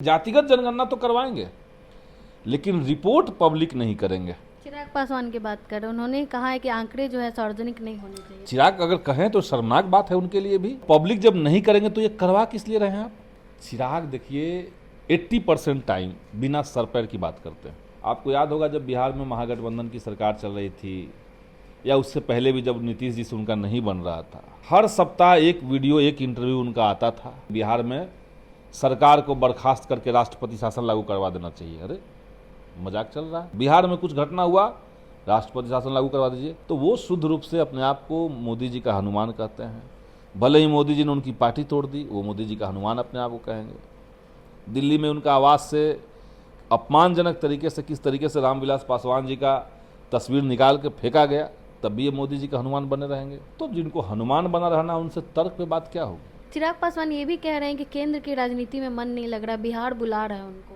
जातिगत जनगणना तो करवाएंगे, लेकिन रिपोर्ट पब्लिक नहीं करेंगे। चिराग पासवान की बात कर रहे हैं, उन्होंने कहा है कि आंकड़े जो है सार्वजनिक नहीं होने चाहिए। चिराग अगर कहें तो शर्मनाक बात है उनके लिए भी। पब्लिक जब नहीं करेंगे तो ये करवा किस लिए रहे हैं आप? चिराग देखिए 80% टाइम बिना सर पैर की बात करते हैं। आपको याद होगा जब बिहार में महागठबंधन की सरकार चल रही थी, या उससे पहले भी जब नीतीश जी से उनका नहीं बन रहा था, हर सप्ताह एक वीडियो एक इंटरव्यू उनका आता था। बिहार में सरकार को बर्खास्त करके राष्ट्रपति शासन लागू करवा देना चाहिए। अरे मजाक चल रहा है? बिहार में कुछ घटना हुआ, राष्ट्रपति शासन लागू करवा दीजिए। तो वो शुद्ध रूप से अपने आप को मोदी जी का हनुमान कहते हैं। भले ही मोदी जी ने उनकी पार्टी तोड़ दी, वो मोदी जी का हनुमान अपने आप को कहेंगे। दिल्ली में उनका आवास से अपमानजनक तरीके से किस तरीके से रामविलास पासवान जी का तस्वीर निकाल के फेंका गया, तब भी ये मोदी जी का हनुमान बने रहेंगे। तो जिनको हनुमान बना रहना, उनसे तर्क पे बात क्या होगी? चिराग पासवान ये भी कह रहे हैं कि केंद्र की राजनीति में मन नहीं लग रहा, बिहार बुला रहा है उनको।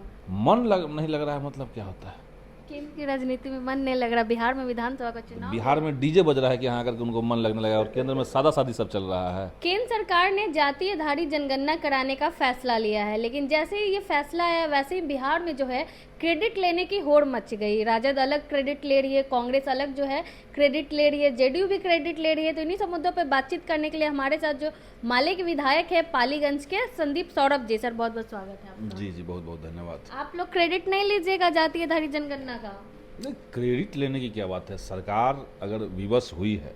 नहीं लग रहा है मतलब क्या होता है? केंद्र की राजनीति में मन नहीं लग रहा, बिहार में विधानसभा का चुनाव, बिहार में डीजे बज रहा है कि यहाँ आकर के उनको मन लगने लगा, और केंद्र में सादा सादी सब चल रहा है। केंद्र सरकार ने जाति आधारित जनगणना कराने का फैसला लिया है, लेकिन जैसे ही ये फैसला आया वैसे ही बिहार में जो है क्रेडिट लेने की होड़ मच गई। राजद अलग क्रेडिट ले रही है, कांग्रेस अलग जो है क्रेडिट ले रही है, जेडीयू भी क्रेडिट ले रही है। तो इन्हीं सब मुद्दों पर बातचीत करने के लिए हमारे साथ जो माले के विधायक है पालीगंज के, संदीप सौरभ जी। सर बहुत बहुत स्वागत है आपका। जी जी, बहुत बहुत धन्यवाद। आप लोग क्रेडिट नहीं लीजिएगा जाति आधारित जनगणना का? नहीं, क्रेडिट लेने की क्या बात है? सरकार अगर विवश हुई है,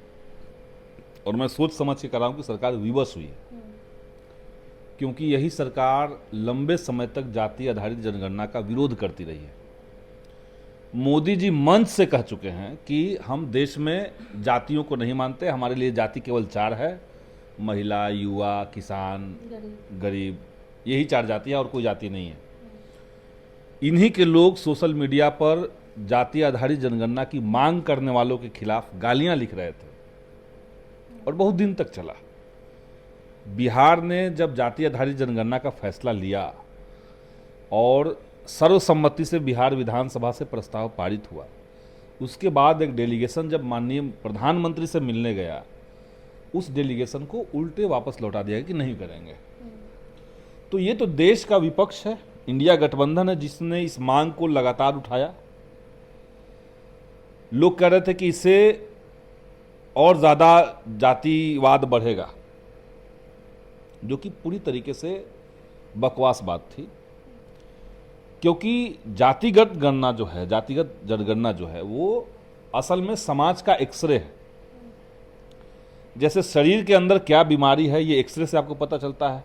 और मैं सोच समझ के कर रहा हूं कि सरकार विवश हुई है, क्योंकि यही सरकार लंबे समय तक जाति आधारित जनगणना का विरोध करती रही है। मोदी जी मंच से कह चुके हैं कि हम देश में जातियों को नहीं मानते, हमारे लिए जाति केवल 4 है, महिला, युवा, किसान, गरीब, यही 4 जाति है और कोई जाति नहीं है। इन्हीं के लोग सोशल मीडिया पर जाति आधारित जनगणना की मांग करने वालों के खिलाफ गालियां लिख रहे थे, और बहुत दिन तक चला। बिहार ने जब जाति आधारित जनगणना का फैसला लिया और सर्वसम्मति से बिहार विधानसभा से प्रस्ताव पारित हुआ, उसके बाद एक डेलीगेशन जब माननीय प्रधानमंत्री से मिलने गया, उस डेलीगेशन को उल्टे वापस लौटा दिया कि नहीं करेंगे। तो ये तो देश का विपक्ष है, इंडिया गठबंधन है, जिसने इस मांग को लगातार उठाया। लोग कह रहे थे कि इससे और ज्यादा जातिवाद बढ़ेगा, जो कि पूरी तरीके से बकवास बात थी, क्योंकि जातिगत गणना जो है, जातिगत जनगणना जो है, वो असल में समाज का एक्सरे है। जैसे शरीर के अंदर क्या बीमारी है ये एक्सरे से आपको पता चलता है,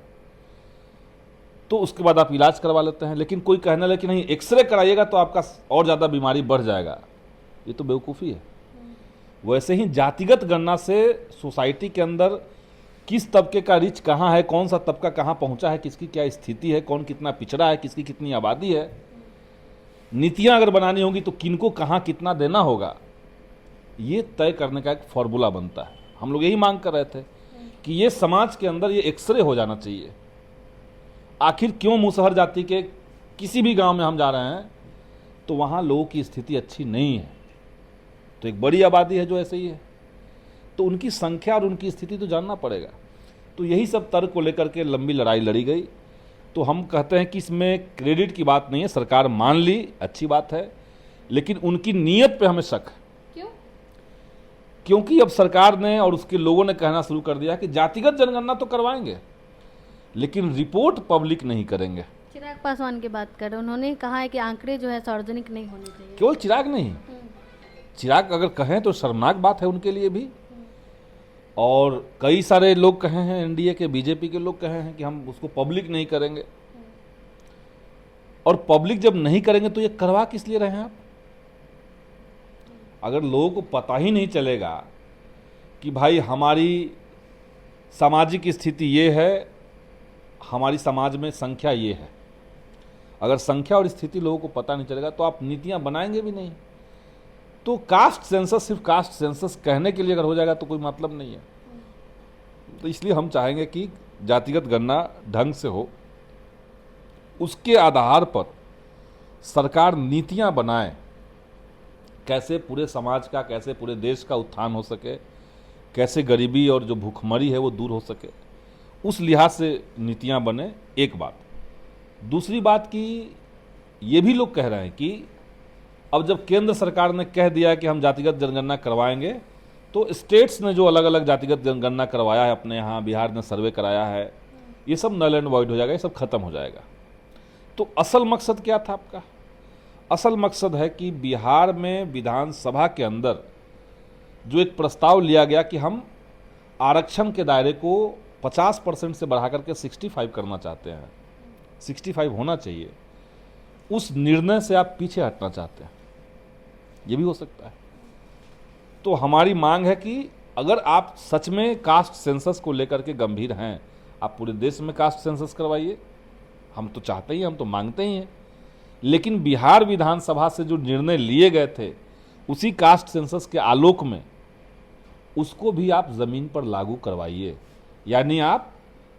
तो उसके बाद आप इलाज करवा लेते हैं। लेकिन कोई कहने लगे कि नहीं एक्सरे कराइएगा तो आपका और ज़्यादा बीमारी बढ़ जाएगा, ये तो बेवकूफ़ी है। वैसे ही जातिगत गणना से सोसाइटी के अंदर किस तबके का रिच कहाँ है, कौन सा तबका कहाँ पहुँचा है, किसकी क्या स्थिति है, कौन कितना पिछड़ा है, किसकी कितनी आबादी है, नीतियाँ अगर बनानी होगी तो किनको कहाँ कितना देना होगा, ये तय करने का एक फॉर्मूला बनता है। हम लोग यही मांग कर रहे थे कि ये समाज के अंदर ये एक्सरे हो जाना चाहिए। आखिर क्यों मुसहर जाति के किसी भी गांव में हम जा रहे हैं तो वहाँ लोगों की स्थिति अच्छी नहीं है, तो एक बड़ी आबादी है जो ऐसे ही है, तो उनकी संख्या और उनकी स्थिति तो जानना पड़ेगा। तो यही सब तर्क को लेकर के लंबी लड़ाई लड़ी गई। तो हम कहते हैं कि इसमें क्रेडिट की बात नहीं है, सरकार मान ली, अच्छी बात है, लेकिन उनकी नीयत पे हमें शक है। क्यों? क्योंकि अब सरकार ने और उसके लोगों ने कहना शुरू कर दिया कि जातिगत जनगणना तो करवाएंगे, लेकिन रिपोर्ट पब्लिक नहीं करेंगे। चिराग पासवान की बात कर रहे हैं, उन्होंने कहा है कि आंकड़े जो है सार्वजनिक नहीं होने चाहिए। केवल चिराग नहीं, चिराग अगर कहें तो शर्मनाक बात है उनके लिए भी, और कई सारे लोग कहे हैं, एनडीए के, बीजेपी के लोग कहे हैं कि हम उसको पब्लिक नहीं करेंगे। और पब्लिक जब नहीं करेंगे तो ये करवा किस लिए रहे हैं आप? अगर लोगों को पता ही नहीं चलेगा कि भाई हमारी सामाजिक स्थिति ये है, हमारी समाज में संख्या ये है, अगर संख्या और स्थिति लोगों को पता नहीं चलेगा तो आप नीतियां बनाएंगे भी नहीं। तो कास्ट सेंसस सिर्फ कास्ट सेंसस कहने के लिए अगर हो जाएगा तो कोई मतलब नहीं है। तो इसलिए हम चाहेंगे कि जातिगत गणना ढंग से हो, उसके आधार पर सरकार नीतियां बनाए, कैसे पूरे समाज का, कैसे पूरे देश का उत्थान हो सके, कैसे गरीबी और जो भूखमरी है वो दूर हो सके, उस लिहाज से नीतियां बने। एक बात दूसरी बात कि ये भी लोग कह रहे हैं कि अब जब केंद्र सरकार ने कह दिया कि हम जातिगत जनगणना करवाएंगे, तो स्टेट्स ने जो अलग अलग जातिगत जनगणना करवाया है, अपने यहाँ बिहार ने सर्वे कराया है, ये सब नल एंड वॉइड हो जाएगा, ये सब खत्म हो जाएगा। तो असल मकसद क्या था आपका? असल मकसद है कि बिहार में विधानसभा के अंदर जो एक प्रस्ताव लिया गया कि हम आरक्षण के दायरे को 50% से बढ़ा करके 65 करना चाहते हैं, 65 होना चाहिए, उस निर्णय से आप पीछे हटना चाहते हैं, ये भी हो सकता है। तो हमारी मांग है कि अगर आप सच में कास्ट सेंसस को लेकर के गंभीर हैं, आप पूरे देश में कास्ट सेंसस करवाइए, हम तो चाहते ही, हम तो मांगते ही हैं। लेकिन बिहार विधानसभा से जो निर्णय लिए गए थे उसी कास्ट सेंसस के आलोक में उसको भी आप ज़मीन पर लागू करवाइए, यानी आप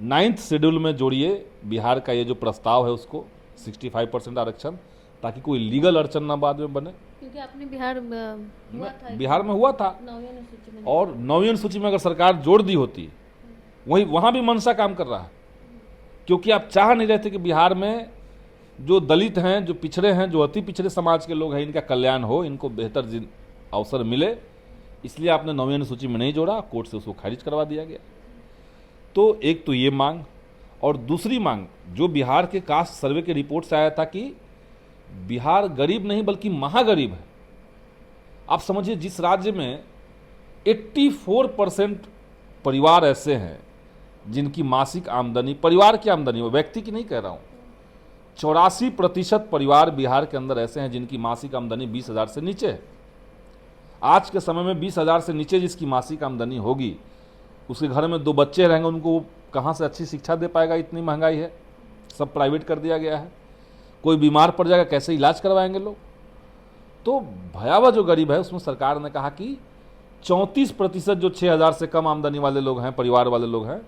9th शेड्यूल में जोड़िए बिहार का ये जो प्रस्ताव है उसको 65% आरक्षण, ताकि कोई लीगल अड़चन ना बाद में बने। क्योंकि आपने बिहार में हुआ था, 9वीं अनुसूची में, और 9वीं अनुसूची में अगर सरकार जोड़ दी होती, वहाँ भी मनसा काम कर रहा है, क्योंकि आप चाह नहीं रहे थे कि बिहार में जो दलित हैं, जो पिछड़े हैं, जो अति पिछड़े समाज के लोग हैं, इनका कल्याण हो, इनको बेहतर अवसर मिले, इसलिए आपने 9वीं अनुसूची में नहीं जोड़ा, कोर्ट से उसको खारिज करवा दिया गया। तो एक तो ये मांग, और दूसरी मांग जो बिहार के कास्ट सर्वे के रिपोर्ट से आया था कि बिहार गरीब नहीं बल्कि महागरीब है। आप समझिए, जिस राज्य में 84% परिवार ऐसे हैं जिनकी मासिक आमदनी, परिवार की आमदनी हो, व्यक्ति की नहीं कह रहा हूं, 84% परिवार बिहार के अंदर ऐसे हैं जिनकी मासिक आमदनी 20,000 से नीचे है। आज के समय में 20,000 से नीचे जिसकी मासिक आमदनी होगी, उसके घर में 2 बच्चे रहेंगे, उनको कहाँ से अच्छी शिक्षा दे पाएगा? इतनी महंगाई है, सब प्राइवेट कर दिया गया है। कोई बीमार पड़ जाएगा, कैसे इलाज करवाएंगे लोग? तो भयावह जो गरीब है, उसमें सरकार ने कहा कि 34% जो 6,000 से कम आमदनी वाले लोग हैं, परिवार वाले लोग हैं,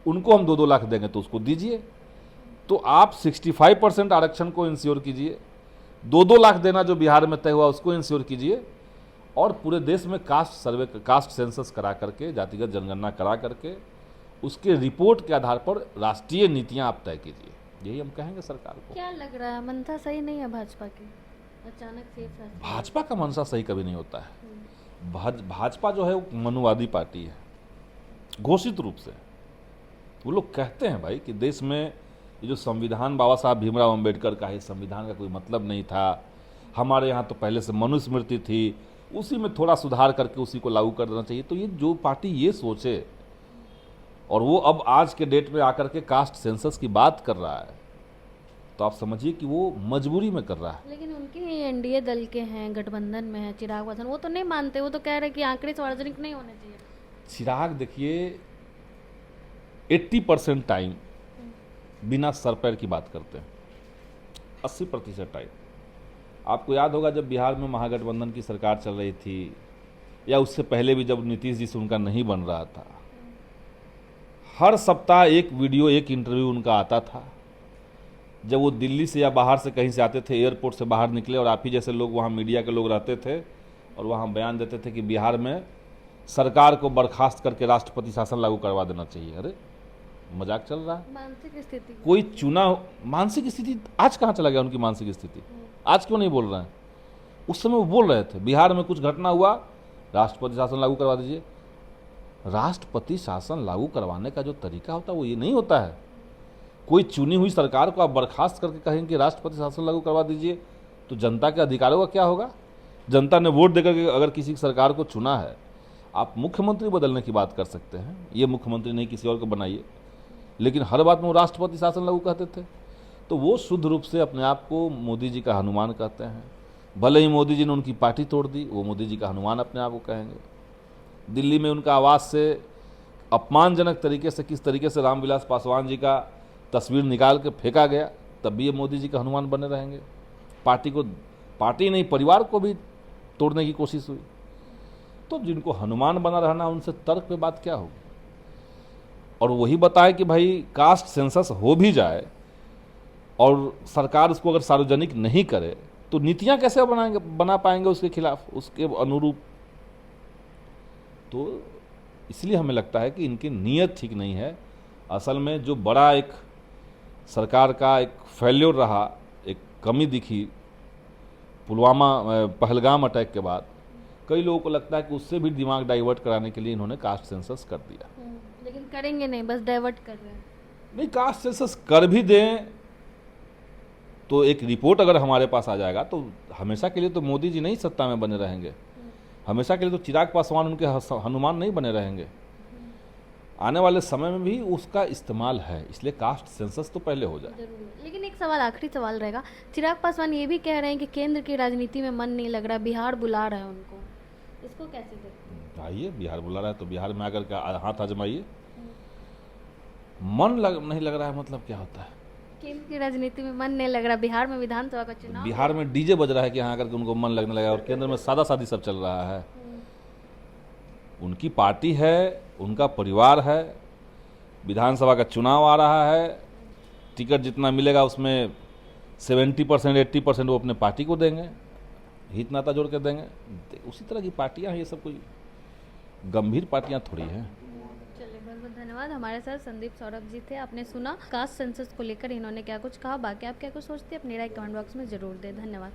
उनको हम 2-2 लाख देंगे, तो उसको दीजिए। तो आप 65% आरक्षण को इंश्योर कीजिए, 2-2 लाख देना जो बिहार में तय हुआ उसको इंश्योर कीजिए, और पूरे देश में कास्ट सर्वे, कास्ट सेंसस करा करके, जातिगत जनगणना करा करके उसके रिपोर्ट के आधार पर राष्ट्रीय नीतियां आप तय कीजिए। यही हम कहेंगे सरकार को। क्या लग रहा है, मंशा सही नहीं है भाजपा की? अचानक से फैसला। भाजपा का मंशा सही कभी नहीं होता है। भाजपा जो है वो मनुवादी पार्टी है, घोषित रूप से। वो लोग कहते हैं भाई कि देश में ये जो संविधान बाबा साहब भीमराव अंबेडकर का है, संविधान का कोई मतलब नहीं था, हमारे यहाँ तो पहले से मनुस्मृति थी, उसी में थोड़ा सुधार करके उसी को लागू कर देना चाहिए। तो ये जो पार्टी ये सोचे और वो अब आज के डेट में आकर के कास्ट सेंसस की बात कर रहा है, तो आप समझिए कि वो मजबूरी में कर रहा है। लेकिन उनके एनडीए दल के हैं, गठबंधन में है चिराग पासवान, वो तो नहीं मानते, वो तो कह रहे हैं कि आंकड़े सार्वजनिक नहीं होने चाहिए। चिराग देखिए 80% टाइम बिना सर पैर की बात करते हैं, 80% टाइम। आपको याद होगा जब बिहार में महागठबंधन की सरकार चल रही थी, या उससे पहले भी जब नीतीश जी से उनका नहीं बन रहा था, हर सप्ताह एक वीडियो, एक इंटरव्यू उनका आता था। जब वो दिल्ली से या बाहर से कहीं से आते थे, एयरपोर्ट से बाहर निकले, और आप ही जैसे लोग वहाँ मीडिया के लोग रहते थे और वहाँ बयान देते थे कि बिहार में सरकार को बर्खास्त करके राष्ट्रपति शासन लागू करवा देना चाहिए। अरे मजाक चल रहा है? मानसिक स्थिति कोई चुना, मानसिक स्थिति आज कहाँ चला गया उनकी मानसिक स्थिति? आज क्यों नहीं बोल रहे हैं? उस समय वो बोल रहे थे, बिहार में कुछ घटना हुआ, राष्ट्रपति शासन लागू करवा दीजिए। राष्ट्रपति शासन लागू करवाने का जो तरीका होता है वो ये नहीं होता है। कोई चुनी हुई सरकार को आप बर्खास्त करके कहेंगे कि राष्ट्रपति शासन लागू करवा दीजिए, तो जनता के अधिकारों का क्या होगा? जनता ने वोट देकर के अगर किसी सरकार को चुना है, आप मुख्यमंत्री बदलने की बात कर सकते हैं, ये मुख्यमंत्री नहीं किसी और को बनाइए, लेकिन हर बात में वो राष्ट्रपति शासन लागू कहते थे। तो वो शुद्ध रूप से अपने आप को मोदी जी का हनुमान कहते हैं। भले ही मोदी जी ने उनकी पार्टी तोड़ दी, वो मोदी जी का हनुमान अपने आप को कहेंगे। दिल्ली में उनका आवास से अपमानजनक तरीके से, किस तरीके से रामविलास पासवान जी का तस्वीर निकाल के फेंका गया, तब भी ये मोदी जी का हनुमान बने रहेंगे। पार्टी को, पार्टी नहीं परिवार को भी तोड़ने की कोशिश हुई। तो जिनको हनुमान बना रहना, उनसे तर्क पे बात क्या होगी? और वही बताए कि भाई कास्ट सेंसस हो भी जाए और सरकार उसको अगर सार्वजनिक नहीं करे, तो नीतियां कैसे बना पाएंगे उसके खिलाफ, उसके अनुरूप? तो इसलिए हमें लगता है कि इनकी नीयत ठीक नहीं है। असल में जो बड़ा एक सरकार का एक फेल्योर रहा, एक कमी दिखी पुलवामा पहलगाम अटैक के बाद। कई लोगों को लगता है कि उससे भी दिमाग डाइवर्ट कराने के लिए इन्होंने कास्ट सेंसस कर दिया। लेकिन करेंगे नहीं, बस डाइवर्ट कर रहे हैं। नहीं, कास्ट सेंसस कर भी दें तो एक रिपोर्ट अगर हमारे पास आ जाएगा तो हमेशा के लिए तो मोदी जी नहीं सत्ता में बने रहेंगे, हमेशा के लिए तो चिराग पासवान उनके हनुमान नहीं बने रहेंगे। आने वाले समय में भी उसका इस्तेमाल है, इसलिए कास्ट सेंसस तो पहले हो जाए। जरूर। लेकिन एक सवाल, आखिरी सवाल रहेगा, चिराग पासवान ये भी कह रहे हैं कि केंद्र की राजनीति में मन नहीं लग रहा, बिहार बुला रहा है उनको, इसको कैसे देखते हैं? आइए, बिहार बुला रहा है तो बिहार में आकर के हाथ आजमाइए। नहीं लग रहा है मतलब क्या होता है? केंद्र की राजनीति में मन नहीं लग रहा, बिहार में विधानसभा का चुनाव, बिहार में डीजे बज रहा है कि यहाँ आकर के उनको मन लगने लगा, और केंद्र में सादा सादी सब चल रहा है। उनकी पार्टी है, उनका परिवार है, विधानसभा का चुनाव आ रहा है, टिकट जितना मिलेगा उसमें 70% 80% वो अपने पार्टी को देंगे, हित नाता जोड़ के देंगे। उसी तरह की पार्टियां हैं, ये सब कोई गंभीर पार्टियां थोड़ी हैं। चलिए, बहुत बहुत धन्यवाद। हमारे साथ संदीप सौरभ जी थे। आपने सुना कास्ट सेंसस को लेकर इन्होंने क्या कुछ कहा, बाकी आप क्या कुछ सोचते हैं अपनी राय कमेंट बॉक्स में जरूर दें। धन्यवाद।